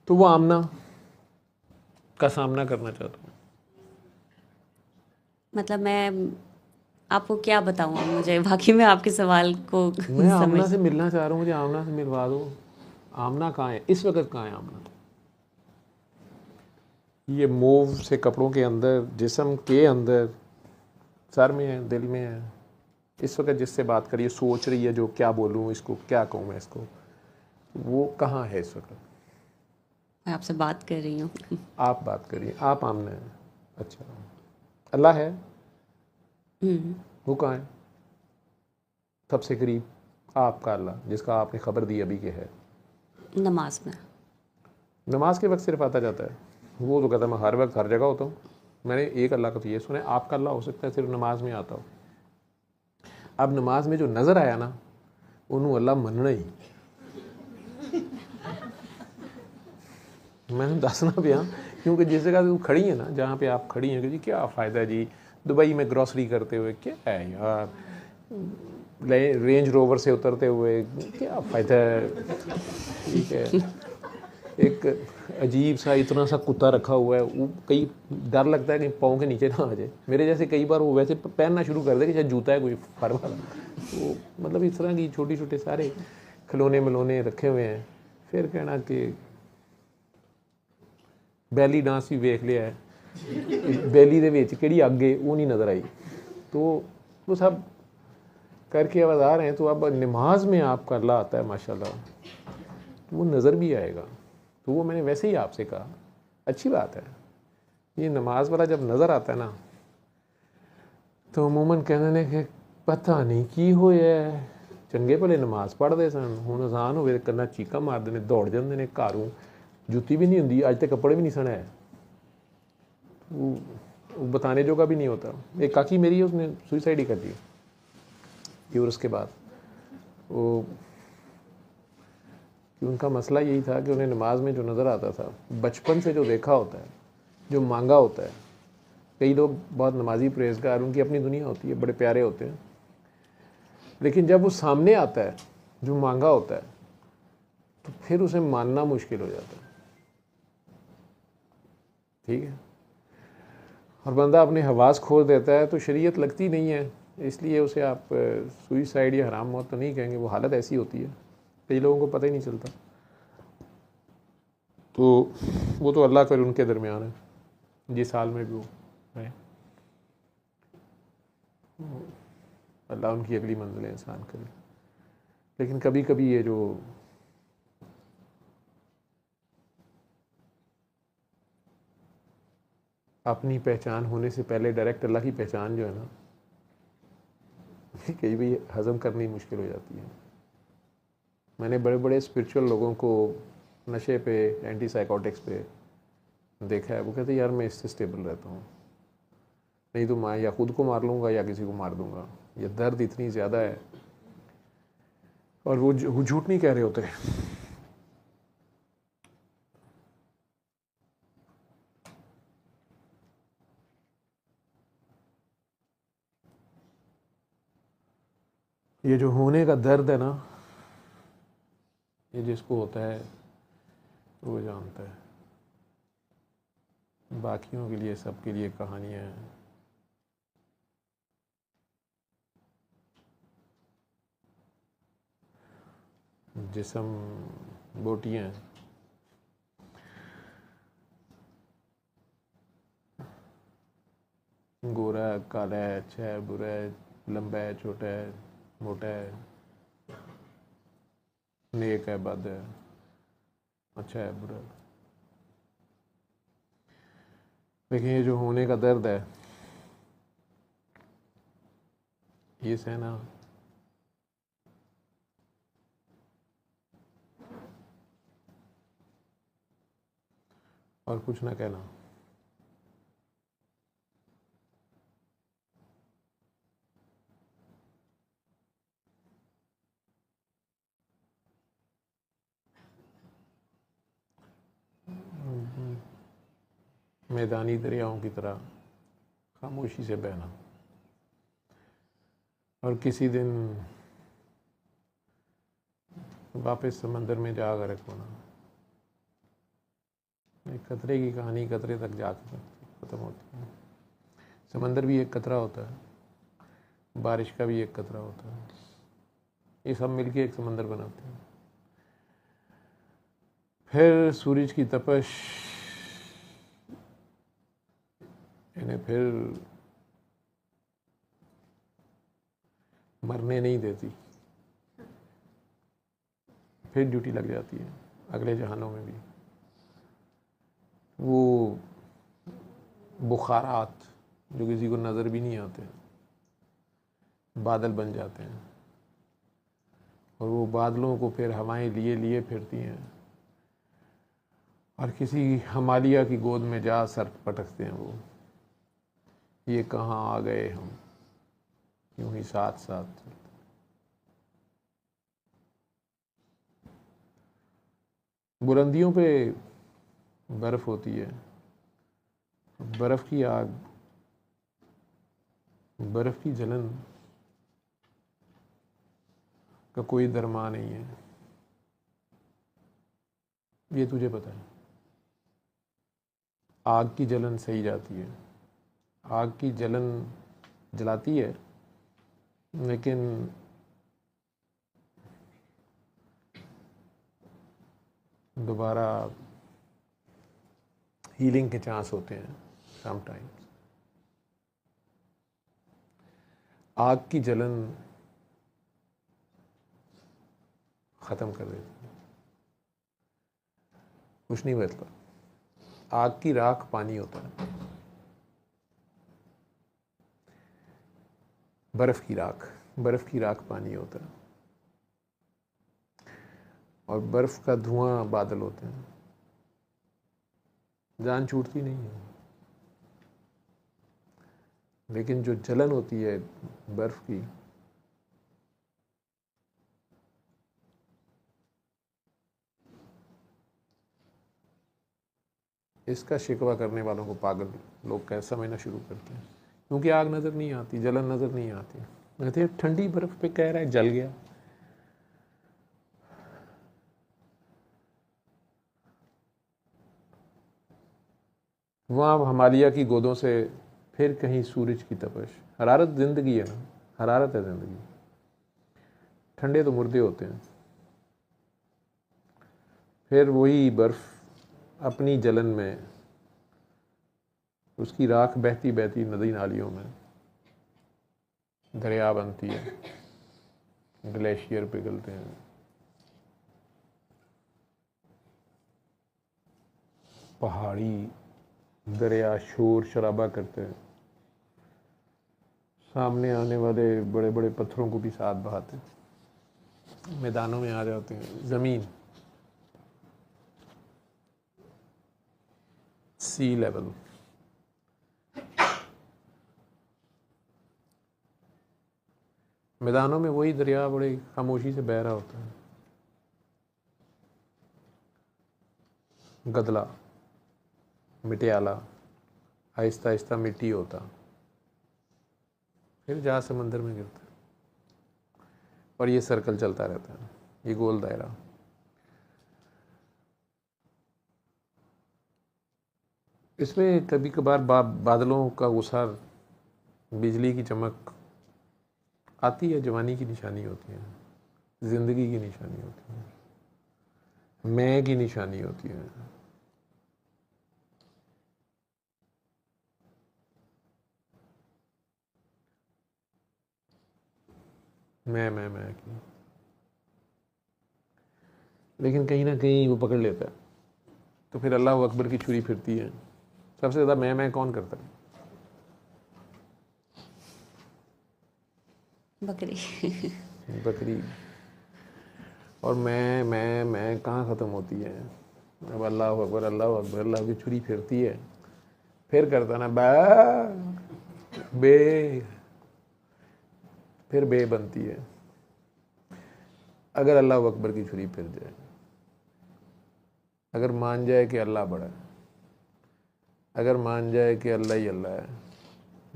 तो वो आमना का सामना करना चाहता हूँ। मतलब मैं आपको क्या बताऊँ अब, मुझे बाकी मैं आपके सवाल को मैं आमना समझ। से मिलना चाह रहा हूँ, मुझे आमना से मिलवा दो। आमना कहाँ है इस वक्त, कहाँ है आमना? ये मूव से कपड़ों के अंदर, जिस्म के अंदर, सर में है, दिल में है। इस वक्त जिससे बात करिए, सोच रही है जो क्या बोलूँ इसको, क्या कहूँ मैं इसको, वो कहाँ है इस वक्त? मैं आपसे बात कर रही हूँ। आप बात करिए, आप आमना है। अच्छा, अल्लाह है, वो कहाँ है सबसे करीब? आपका अल्लाह जिसका आपने खबर दी अभी के है। नमाज में। नमाज के वक्त सिर्फ आता जाता है। वो तो कहता है मैं हर वक्त हर जगह होता हूँ। मैंने एक अल्लाह का तो ये सुना है, आपका अल्लाह हो सकता है सिर्फ नमाज में आता हो। अब नमाज में जो नज़र आया ना, उन्होंने अल्लाह मनना ही। मैंने दसना पिया, क्योंकि जिस जगह तू खड़ी है ना, जहाँ पे आप खड़ी हैं, कि जी क्या फ़ायदा जी दुबई में ग्रॉसरी करते हुए, क्या है यार रेंज रोवर से उतरते हुए, क्या फ़ायदा है। ठीक है, एक अजीब सा इतना सा कुत्ता रखा हुआ है, वो कई डर लगता है कि पाँव के नीचे ना आ जाए। मेरे जैसे कई बार वो वैसे पहनना शुरू कर दे कि शायद जूता है कोई फर वाला। तो मतलब इस तरह की छोटी छोटे सारे खिलौने मिलौने रखे हुए हैं। फिर कहना कि बैली डांस भी वेख लिया है, बैली दे विच केड़ी अग है वो नहीं नज़र आई। तो वो सब करके अब आ रहे हैं। तो अब नमाज में आपका अल्लाह आता है माशाल्लाह, तो वो नज़र भी आएगा। तो वो मैंने वैसे ही आपसे कहा, अच्छी बात है। ये नमाज वाला जब नज़र आता है ना, तो अमूमन कहते ने कि पता नहीं की होया, चंगे भले नमाज पढ़ते सन, हुण अजान होवे कन्ना चीका मारते हैं, दौड़ जाते हैं घरों, जुत्ती भी नहीं होंगी, अज तक कपड़े भी नहीं सन है। वो बताने जोगा भी नहीं होता। एक काकी मेरी है, उसने सुइसाइड ही कर दी। फिर उसके बाद वो कि उनका मसला यही था कि उन्हें नमाज में जो नज़र आता था, बचपन से जो देखा होता है, जो मांगा होता है। कई लोग बहुत नमाजी परहेजगार, उनकी अपनी दुनिया होती है, बड़े प्यारे होते हैं, लेकिन जब वो सामने आता है जो मांगा होता है, तो फिर उसे मानना मुश्किल हो जाता है। ठीक है, और बंदा अपने हवास खो देता है, तो शरीयत लगती नहीं है, इसलिए उसे आप सुइसाइड या हराम मौत तो नहीं कहेंगे। वो हालत ऐसी होती है, कई लोगों को पता ही नहीं चलता। तो वो तो अल्लाह कर उनके दरमियान है, जिस हाल में भी वो है, अल्लाह उनकी अगली मंजिलें इंसान करे। लेकिन कभी कभी ये जो अपनी पहचान होने से पहले डायरेक्ट अल्लाह की पहचान जो है ना, कई भी हज़म करनी मुश्किल हो जाती है। मैंने बड़े बड़े स्पिरिचुअल लोगों को नशे पे, एंटी साइकोटिक्स पे देखा है, वो कहते हैं यार मैं इससे स्टेबल रहता हूँ, नहीं तो मैं या खुद को मार लूँगा या किसी को मार दूँगा। ये दर्द इतनी ज़्यादा है, और वो झूठ नहीं कह रहे होते। ये जो होने का दर्द है ना, ये जिसको होता है वो जानता है। बाकियों के लिए, सबके लिए कहानियाँ हैं। जिस्म बोटियाँ हैं, गोरा है, काला है, अच्छा है, बुरा है, लंबा है, छोटा है, मोटा है, नेक है, बद है, अच्छा है, बुरा है। लेकिन ये जो होने का दर्द है, ये सहना और कुछ ना कहना, मैदानी दरियाओं की तरह खामोशी से बहना, और किसी दिन वापस समंदर में जा गरक होना। एक कतरे की कहानी कतरे तक जाकर ख़त्म होती है। समंदर भी एक कतरा होता है, बारिश का भी एक कतरा होता है, ये सब मिलके एक समंदर बनाते हैं। फिर सूरज की तपश इन्हें फिर मरने नहीं देती, फिर ड्यूटी लग जाती है अगले जहानों में भी। वो बुखारात जो किसी को नज़र भी नहीं आते बादल बन जाते हैं, और वो बादलों को फिर हवाएं लिए लिए फिरती हैं और किसी हिमालय की गोद में जा सर पटकते हैं। वो ये कहाँ आ गए हम, यूं ही साथ साथ। बुलंदियों पे बर्फ़ होती है, बर्फ़ की आग, बर्फ़ की जलन का कोई दरमा नहीं है, ये तुझे पता है। आग की जलन सही जाती है, आग की जलन जलाती है, लेकिन दोबारा हीलिंग के चांस होते हैं समटाइम्स। आग की जलन ख़त्म कर देती है, कुछ नहीं बचता। आग की राख पानी होता है, बर्फ़ की राख पानी होता है, और बर्फ़ का धुआं बादल होते हैं। जान छूटती नहीं है, लेकिन जो जलन होती है बर्फ़ की, इसका शिकवा करने वालों को पागल लोग कैसे समझना शुरू करते हैं, क्योंकि आग नज़र नहीं आती, जलन नज़र नहीं आती। कहते हैं ठंडी बर्फ़ पे कह रहा है जल गया। वहाँ हिमालय की गोदों से फिर कहीं सूरज की तपश। हरारत ज़िंदगी है ना, हरारत है ज़िंदगी। ठंडे तो मुर्दे होते हैं। फिर वही बर्फ़ अपनी जलन में, उसकी राख बहती बहती नदी नालियों में दरिया बनती है, ग्लेशियर पिघलते हैं, पहाड़ी दरिया शोर शराबा करते हैं, सामने आने वाले बड़े बड़े पत्थरों को भी साथ बहाते हैं, मैदानों में आ जाते हैं। ज़मीन सी लेवल, मैदानों में वही दरिया बड़े खामोशी से बह रहा होता है। गदला मिटियाला आहिस्ता आहिस्ता मिट्टी होता, फिर जा समंदर में गिरता, और ये सर्कल चलता रहता है, ये गोल दायरा। इसमें कभी कभार बादलों का उसार, बिजली की चमक आती है, जवानी की निशानी होती है, ज़िंदगी की निशानी होती है, मैं की निशानी होती है। मैं की, लेकिन कहीं ना कहीं वो पकड़ लेता है, तो फिर अल्लाह अकबर की छुरी फिरती है। सबसे ज़्यादा मैं कौन करता है? बकरी। और मैं कहाँ ख़त्म होती है? अब अल्लाह अकबर अल्लाह की छुरी फिरती है, फिर करता ना बे, फिर बे बनती है। अगर अल्लाह अकबर की छुरी फिर जाए, अगर मान जाए कि अल्लाह बड़ा है, अगर मान जाए कि अल्लाह ही अल्लाह है,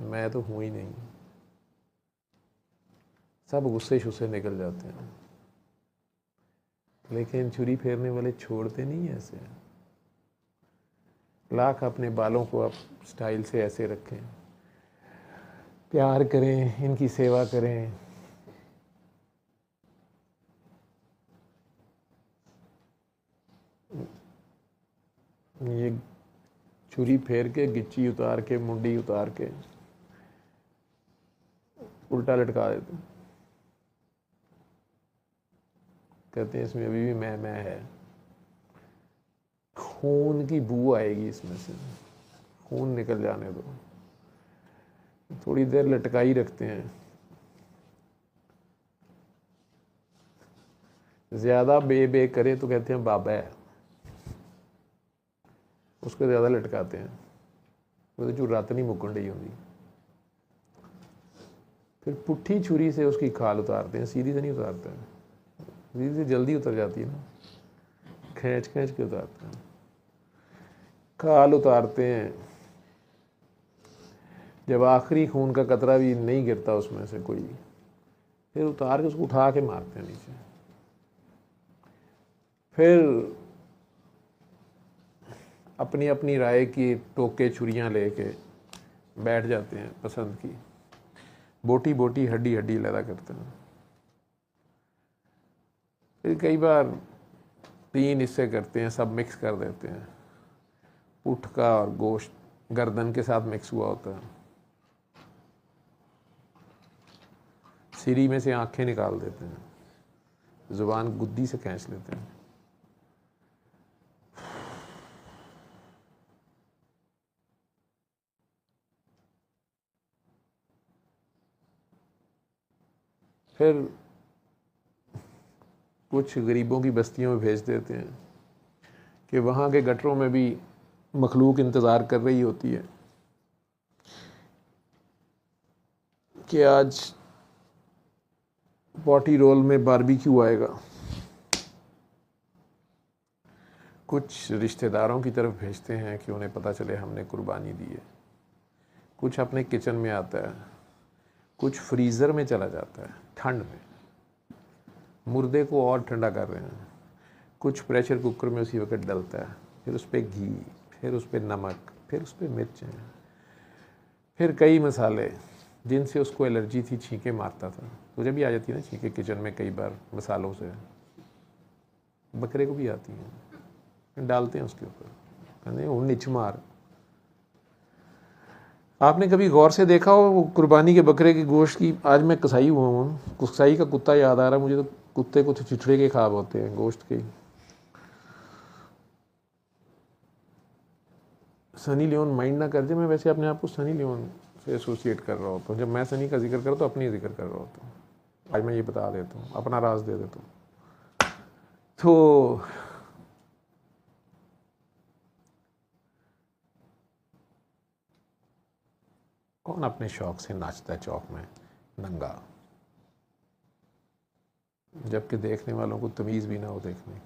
मैं तो हूँ ही नहीं, सब गुस्से शुस्से निकल जाते हैं। लेकिन छुरी फेरने वाले छोड़ते नहीं ऐसे। लाख अपने बालों को आप स्टाइल से ऐसे रखें, प्यार करें, इनकी सेवा करें। ये छुरी फेर के, गिच्ची उतार के, मुंडी उतार के उल्टा लटका देते हैं। कहते हैं इसमें अभी भी मैं है, खून की बू आएगी इसमें से, खून निकल जाने दो। थोड़ी देर लटकाई रखते हैं। ज्यादा बे करे तो कहते हैं बाबा है, उसको ज्यादा लटकाते हैं, वो जो रात नहीं मुकन रही होंगी। फिर पुट्ठी छुरी से उसकी खाल उतारते हैं, सीधी से नहीं उतारते हैं, सीधी से जल्दी उतर जाती है ना, खींच खींच के उतारते हैं। खाल उतारते हैं, जब आखिरी खून का कतरा भी नहीं गिरता उसमें से कोई, फिर उतार के उसको उठा के मारते हैं नीचे। फिर अपनी अपनी राय की टोके छुरियां लेके बैठ जाते हैं पसंद की, बोटी बोटी हड्डी हड्डी लदा करते हैं। फिर कई बार 3 हिस्से करते हैं, सब मिक्स कर देते हैं। पुठ का और गोश्त गर्दन के साथ मिक्स हुआ होता है। सिरी में से आंखें निकाल देते हैं, जुबान गुद्दी से खींच लेते हैं। फिर कुछ गरीबों की बस्तियों में भेज देते हैं कि वहाँ के गटरों में भी मखलूक इंतज़ार कर रही होती है कि आज पॉटी रोल में बारबेक्यू आएगा। कुछ रिश्तेदारों की तरफ भेजते हैं कि उन्हें पता चले हमने कुर्बानी दी है। कुछ अपने किचन में आता है, कुछ फ्रीज़र में चला जाता है ठंड में, मुर्दे को और ठंडा कर रहे हैं। कुछ प्रेशर कुकर में उसी वक्त डलता है, फिर उस पर घी, फिर उस पर नमक, फिर उस पर मिर्चें, फिर कई मसाले जिनसे उसको एलर्जी थी, छींके मारता था। मुझे भी आ जाती है ना छींके किचन में कई बार मसालों से, बकरे को भी आती हैं, डालते हैं उसके ऊपर, कहते वो निच मार। आपने कभी गौर से देखा हो कुर्बानी के बकरे के गोश्त की? आज मैं कसाई हुआ हूँ, कसाई का कुत्ता याद आ रहा है मुझे, तो कुत्ते को तो चिचड़े के ख्वाब होते हैं गोश्त के। सनी लियोन माइंड ना कर दे, मैं वैसे अपने आप को सनी लियोन से एसोसिएट कर रहा होता हूँ। जब मैं सनी का जिक्र करता हूँ, अपनी जिक्र कर रहा होता हूँ। आज मैं ये बता देता हूँ, अपना राज दे देता हूँ। तो कौन अपने शौक से नाचता है चौक में नंगा, जबकि देखने वालों को तमीज़ भी ना हो, देखने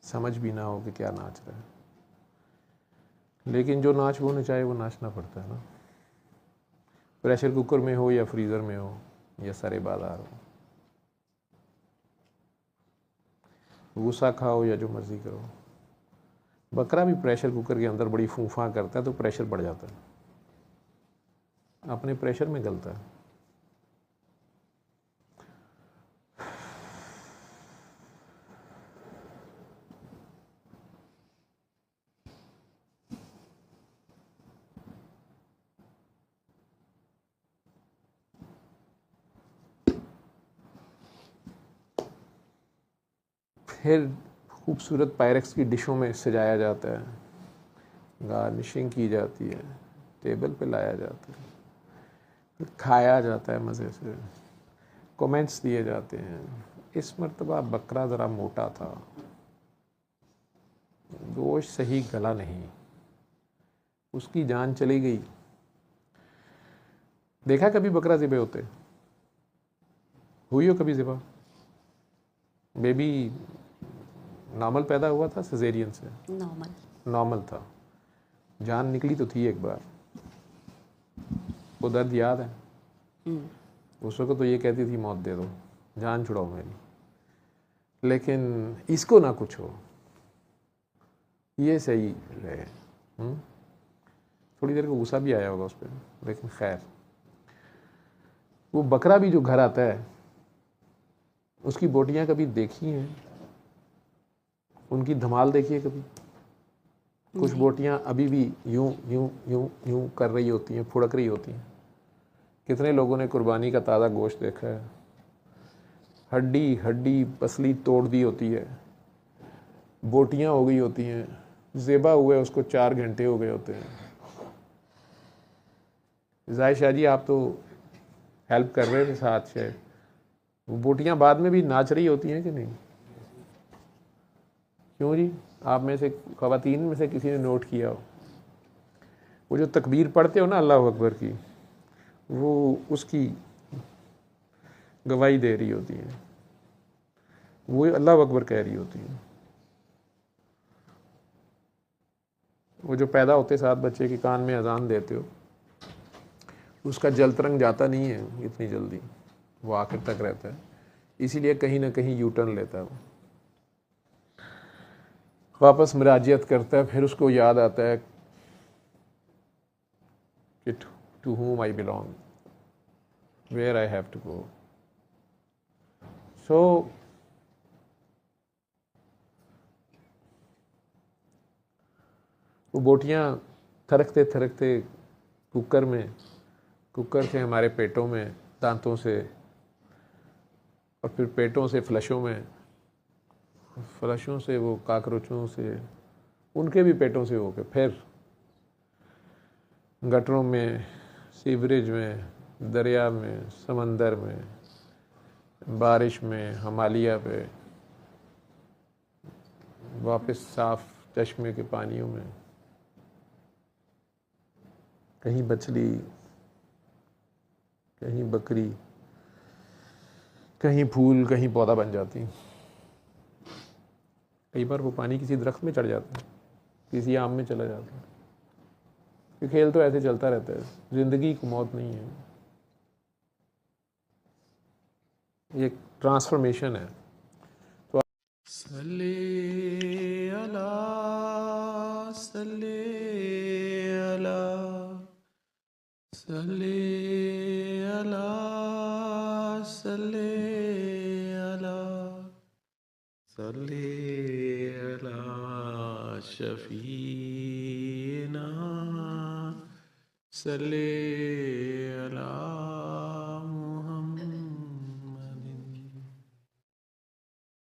समझ भी ना हो कि क्या नाच रहा है। लेकिन जो नाच वो नचाए, वो नाचना पड़ता है ना। प्रेशर कुकर में हो या फ्रीज़र में हो या सरे बाजार हो, गुस्सा खाओ या जो मर्ज़ी करो। बकरा भी प्रेशर कुकर के अंदर बड़ी फूफा करता है तो प्रेशर बढ़ जाता है, अपने प्रेशर में गलता है। फिर खूबसूरत पायरेक्स की डिशों में सजाया जाता है, गार्निशिंग की जाती है, टेबल पे लाया जाता है, फिर खाया जाता है मज़े से, कमेंट्स दिए जाते हैं। इस मर्तबा बकरा ज़रा मोटा था, गोश्त सही गला नहीं, उसकी जान चली गई। देखा कभी बकरा ज़िबे होते? हुई हो कभी ज़िबा? बेबी नॉर्मल पैदा हुआ था सिजेरियन से? नॉर्मल था। जान निकली तो थी एक बार, वो दर्द याद है? उस वक्त तो ये कहती थी मौत दे दो, जान छुड़ाओ मेरी। लेकिन इसको ना कुछ हो, ये सही है। थोड़ी देर को गुस्सा भी आया होगा उस पर, लेकिन खैर। वो बकरा भी जो घर आता है, उसकी बोटियां कभी देखी हैं? उनकी धमाल देखी है कभी? कुछ बोटियां अभी भी यूं यूं यूं यूं कर रही होती हैं, फुड़क रही होती हैं। कितने लोगों ने कुर्बानी का ताज़ा गोश्त देखा है? हड्डी हड्डी पसली तोड़ दी होती है, बोटियां हो गई होती हैं, ज़ेबा हुए उसको 4 घंटे हो गए होते हैं। जाहिर शाह जी आप तो हेल्प कर रहे थे साथ शायद, वो बोटियां बाद में भी नाच रही होती हैं कि नहीं? क्यों जी? आप में से ख़वातीन में से किसी ने नोट किया हो? वो जो तकबीर पढ़ते हो ना अल्लाह अकबर की, वो उसकी गवाही दे रही होती है, वो अल्लाह अकबर कह रही होती है। वो जो पैदा होते साथ बच्चे के कान में अजान देते हो, उसका जल तरंग जाता नहीं है इतनी जल्दी, वो आखिर तक रहता है, इसीलिए कहीं ना कहीं यू टर्न लेता है। वो वापस मुराजियत करता है, फिर उसको याद आता है कि to whom I belong, where I have to go. So वो बोटियां थरकते थरकते कुकर से हमारे पेटों में, दांतों से, और फिर पेटों से फ्लशों से वो काकरोचों से, उनके भी पेटों से होकर फिर गटरों में, सीवरेज में, दरिया में, समंदर में, बारिश में, हिमालय पे, वापस साफ चश्मे के पानियों में, कहीं मछली, कहीं बकरी, कहीं फूल, कहीं पौधा बन जाती। कई बार वो पानी किसी दरख्त में चढ़ जाता है, किसी आम में चला जाता है। ये खेल तो ऐसे चलता रहता है, ज़िंदगी को मौत नहीं है, ये ट्रांसफॉर्मेशन है। तो सल्ले अला सल्ले अला सल्ले अला सल्ले अला सल्ले अला शफीना सल्ले